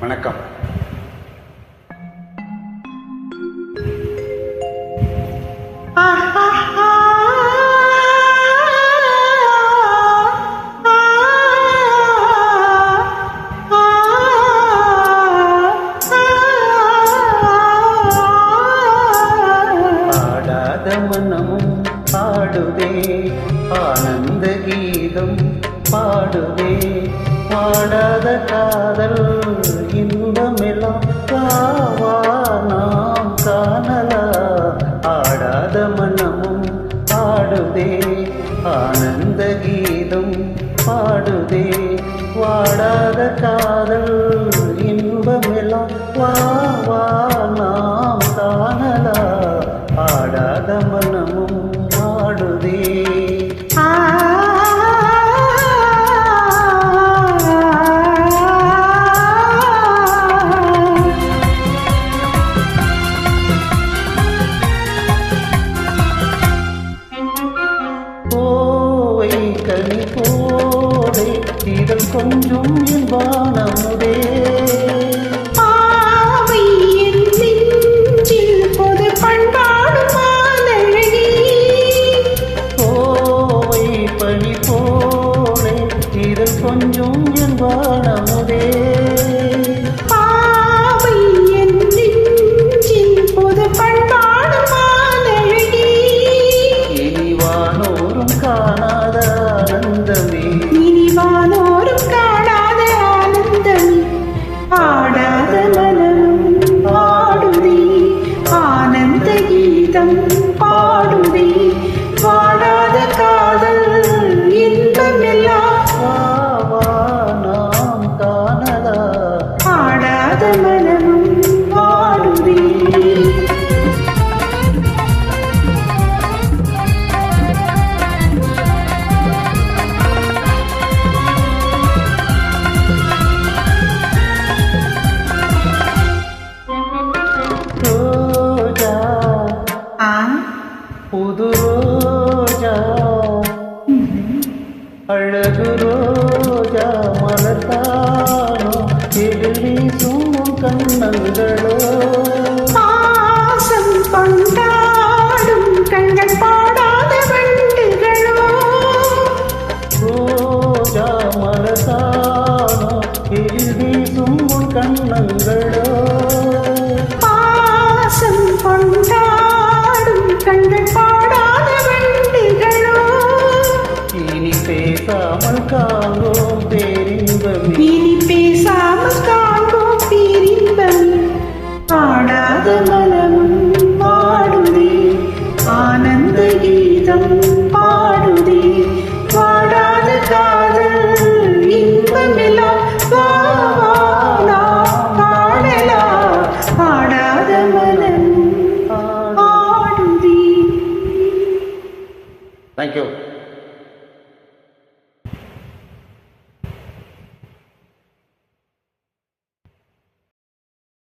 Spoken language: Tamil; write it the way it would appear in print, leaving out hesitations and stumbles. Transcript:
வணக்கம். மனமும் பாடுதே ஆனந்த கீதம் பாடுதே பாடாத காதல் இன்பமெல்லாம் காவா நாம் காணலா. ஆடாத மனமும் பாடுதே ஆனந்த கீதம் பாடுதே வாடாத காதல் இன்பமெல்லாம் வா நாம் காணலா. ஆடாத மனமும் ஆடுதே. கோவை கனி கோடை இதழ் கொஞ்சம் வானமுதே கொஞ்சம் என் வானமுதே பாவை என் நெஞ்சில் பொது பண்பாடு மாலழகி. இனி வானோரும் காணாத ஆனந்தமே இனி வானோரும் காணாத ஆனந்தமே. ஆடாத மனமும் பாடுதே ஆனந்த கீதம் பாடுதே வாடாத காதல் இன்பமெல்லாம் ஆடாத மனமும் பாடுதே. ரோஜா புது ரோஜா அழகு ரோஜா மலர்த்தானோ எதிரி சூடும் கண்ணங்களோ பாசம் கொண்டாடும் கண்கள் பாடாத வண்டுகளோ. ரோஜா மலர்த்தானோ எதிரி சூடும் கண்ணங்களோ பாசம் கொண்டாடும் கண்கள் பாடாத வண்டுகளோ. இனி பேசாமல் காண்போம் பேரின்பமே இனி பேசாமல் காண்போம் பேரின்பமே. ஆடாத மனமும் பாடுதே ஆனந்த கீதம் பாடுதே வாடாத காதல் இன்பமெல்லாம் நாம் பாடலாம். ஆடாத மனமும் பாடுதே. தேங்க்யூ.